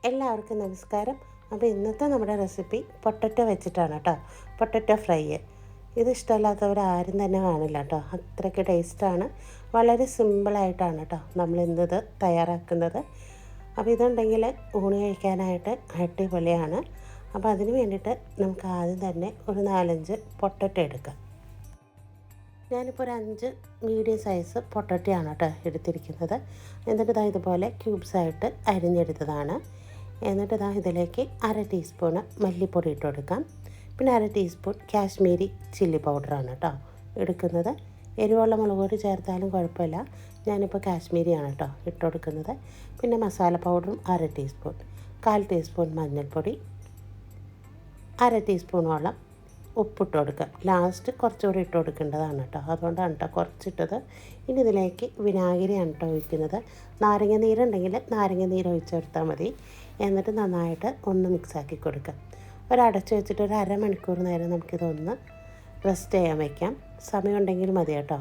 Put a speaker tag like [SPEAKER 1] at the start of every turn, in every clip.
[SPEAKER 1] എല്ലാവർക്കും നമസ്കാരം. അപ്പോൾ ഇന്നത്തെ നമ്മുടെ റെസിപ്പി പൊട്ടറ്റോ വെച്ചിട്ടാണ് കേട്ടോ. Potato fry. ഇത് ഇഷ്ടമല്ലാത്തവർ ആരും തന്നെ കാണില്ല കേട്ടോ. അത്രയ്ക്ക് ടേസ്റ്റാണ്. വളരെ സിമ്പിളായിട്ടാണ് കേട്ടോ നമ്മൾ ഇന്നത് തയ്യാറാക്കുന്നത്. അപ്പോൾ ഇതുണ്ടെങ്കിൽ ഊണ് കഴിക്കാനായിട്ട് അടിപൊളിയാണ്. അപ്പോൾ അതിന് വേണ്ടിയിട്ട് നമുക്ക് ആദ്യം തന്നെ ഒരു 4-5 പൊട്ടറ്റോ എടുക്കാം. ഞാനിപ്പോൾ ഒരു 5 മീഡിയം സൈസ് പൊട്ടറ്റയാണ് കേട്ടോ എടുത്തിരിക്കുന്നത്. എന്നിട്ട് ഇതുപോലെ ക്യൂബ്സായിട്ട് അരിഞ്ഞെടുത്തതാണ്. എന്നിട്ട് ഇതിലേക്ക് 1/2 ടീസ്പൂണ് മല്ലിപ്പൊടി ഇട്ട് കൊടുക്കാം. പിന്നെ 1/2 ടീസ്പൂൺ കാശ്മീരി ചില്ലി പൗഡറാണ് കേട്ടോ എടുക്കുന്നത്. എരിവുള്ള മുളക് പൊടി ചേർത്താലും കുഴപ്പമില്ല. ഞാനിപ്പോൾ കാശ്മീരിയാണ് കേട്ടോ ഇട്ട് കൊടുക്കുന്നത്. പിന്നെ മസാല പൗഡറും 1/2 ടീസ്പൂൺ, 1/4 ടീസ്പൂൺ മഞ്ഞൾപ്പൊടി, 1/2 ടീസ്പൂണോളം ഉപ്പിട്ട് കൊടുക്കാം. ലാസ്റ്റ് കുറച്ചുകൂടി ഇട്ട് കൊടുക്കേണ്ടതാണ് കേട്ടോ. അതുകൊണ്ടാണ് കേട്ടോ കുറച്ചിട്ടത്. ഇനി ഇതിലേക്ക് വിനാഗിരിയാണ് കേട്ടോ ഒഴിക്കുന്നത്. നാരങ്ങ നീരുണ്ടെങ്കിൽ നാരങ്ങ നീര് ഒഴിച്ചെടുത്താൽ മതി. എന്നിട്ട് നന്നായിട്ട് ഒന്ന് മിക്സാക്കി കൊടുക്കാം. ഒരടച്ച് വെച്ചിട്ട് ഒരു അരമണിക്കൂർ നേരം നമുക്കിതൊന്ന് റെസ്റ്റ് ചെയ്യാൻ വയ്ക്കാം. സമയമുണ്ടെങ്കിൽ മതി കേട്ടോ.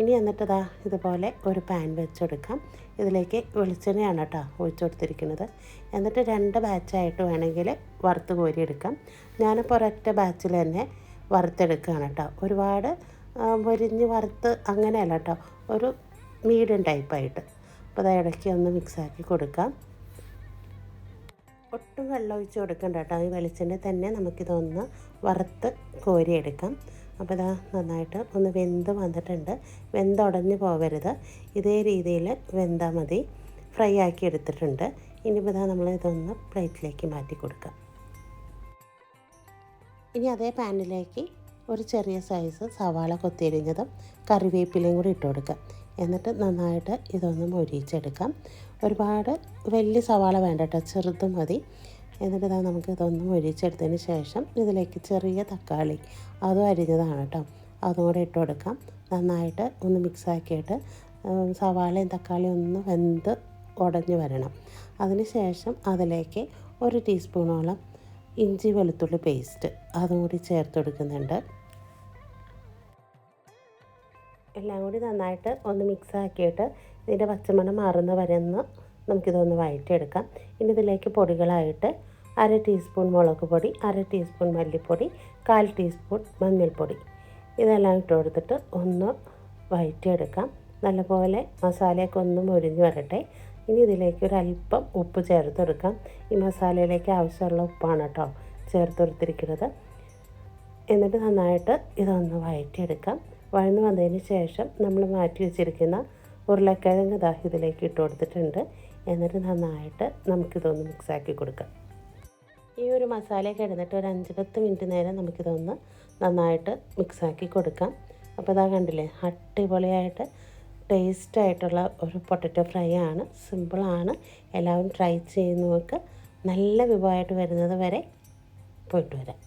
[SPEAKER 1] ഇനി എന്നിട്ട് ഇതുപോലെ ഒരു പാൻ വെച്ചെടുക്കാം. ഇതിലേക്ക് വെളിച്ചെണ്ണയാണ് കേട്ടോ ഒഴിച്ചു കൊടുത്തിരിക്കുന്നത്. എന്നിട്ട് 2 ബാച്ചായിട്ട് വേണമെങ്കിൽ വറുത്ത് കോരിയെടുക്കാം. ഞാനിപ്പോൾ ഒരൊറ്റ ബാച്ചിൽ തന്നെ വറുത്തെടുക്കുകയാണ് കേട്ടോ. ഒരുപാട് മൊരിഞ്ഞ് വറുത്ത് അങ്ങനെയല്ല കേട്ടോ, ഒരു മീഡിയം ടൈപ്പായിട്ട്. അപ്പോൾ ഇടയ്ക്ക് ഒന്ന് മിക്സാക്കി കൊടുക്കാം. ഒട്ടും വെള്ളം ഒഴിച്ച് കൊടുക്കണ്ട കേട്ടോ. ഈ വെളിച്ചെണ്ണ തന്നെ നമുക്കിതൊന്ന് വറുത്ത് കോരിയെടുക്കാം. അപ്പോൾ നന്നായിട്ട് ഒന്ന് വെന്ത് വന്നിട്ടുണ്ട്. വെന്തുടഞ്ഞ് പോകരുത്. ഇതേ രീതിയിൽ വെന്താൽ മതി. ഫ്രൈ ആക്കി എടുത്തിട്ടുണ്ട്. ഇനിയിപ്പോൾ നമ്മളിതൊന്ന് പ്ലേറ്റിലേക്ക് മാറ്റി കൊടുക്കാം. ഇനി അതേ പാനിലേക്ക് ഒരു ചെറിയ സൈസ് സവാള കൊത്തിയരിഞ്ഞതും കറിവേപ്പിലയും കൂടി ഇട്ട് കൊടുക്കാം. എന്നിട്ട് നന്നായിട്ട് ഇതൊന്ന് മൊരിയിച്ചെടുക്കാം. ഒരുപാട് വലിയ സവാള വേണ്ട കേട്ടോ, ചെറുത് മതി. എന്നിട്ട് നമുക്ക് ഇതൊന്ന് മൊരിയിച്ചെടുത്തതിന് ശേഷം ഇതിലേക്ക് ചെറിയ തക്കാളി അതും അരിഞ്ഞതാണ് കേട്ടോ, അതും കൂടെ ഇട്ട് കൊടുക്കാം. നന്നായിട്ട് ഒന്ന് മിക്സാക്കിയിട്ട് സവാളയും തക്കാളിയും ഒന്ന് വെന്ത് ഉടഞ്ഞ് വരണം. അതിന് ശേഷം അതിലേക്ക് 1 ടീസ്പൂണോളം ഇഞ്ചി വെളുത്തുള്ളി പേസ്റ്റ് അതും കൂടി ചേർത്ത് കൊടുക്കുന്നുണ്ട്. എല്ലാം കൂടി നന്നായിട്ട് ഒന്ന് മിക്സാക്കിയിട്ട് ഇതിൻ്റെ പച്ചമണം മാറുന്ന വരെ നമുക്കിതൊന്ന് വഴറ്റിയെടുക്കാം. ഇനി ഇതിലേക്ക് പൊടികളായിട്ട് 1/2 ടീസ്പൂൺ മുളക് പൊടി, 1/2 ടീസ്പൂൺ മല്ലിപ്പൊടി, 1/4 ടീസ്പൂൺ മഞ്ഞൾപ്പൊടി ഇതെല്ലാം ഇട്ട് കൊടുത്തിട്ട് ഒന്ന് വഴറ്റിയെടുക്കാം. നല്ലപോലെ മസാലയൊക്കെ ഒന്ന് മൊരിഞ്ഞ് വരട്ടെ. ഇനി ഇതിലേക്ക് ഒരല്പം ഉപ്പ് ചേർത്ത് കൊടുക്കാം. ഈ മസാലയിലേക്ക് ആവശ്യമുള്ള ഉപ്പാണ് കേട്ടോ ചേർത്ത് കൊടുത്തിരിക്കുന്നത്. എന്നിട്ട് നന്നായിട്ട് ഇതൊന്ന് വഴറ്റിയെടുക്കാം. വഴന്ന് വന്നതിന് ശേഷം നമ്മൾ മാറ്റി വെച്ചിരിക്കുന്ന ഉരുളക്കിഴങ്ങ് ഇതിലേക്ക് ഇട്ട് കൊടുത്തിട്ടുണ്ട്. എന്നിട്ട് നന്നായിട്ട് നമുക്കിതൊന്ന് മിക്സാക്കി കൊടുക്കാം. ഈ ഒരു മസാലയൊക്കെ ഇടുന്നിട്ട് ഒരു 5-10 മിനിറ്റ് നേരം നമുക്കിതൊന്ന് നന്നായിട്ട് മിക്സാക്കി കൊടുക്കാം. അപ്പോൾ കണ്ടില്ലേ, അടിപൊളിയായിട്ട് ടേസ്റ്റായിട്ടുള്ള ഒരു പൊട്ടറ്റോ ഫ്രൈ ആണ്. സിമ്പിളാണ്. എല്ലാവരും ട്രൈ ചെയ്യുന്നവർക്ക് നല്ല വിഭവമായിട്ട് വരുന്നത് വരെ പോയിട്ട് വരാം.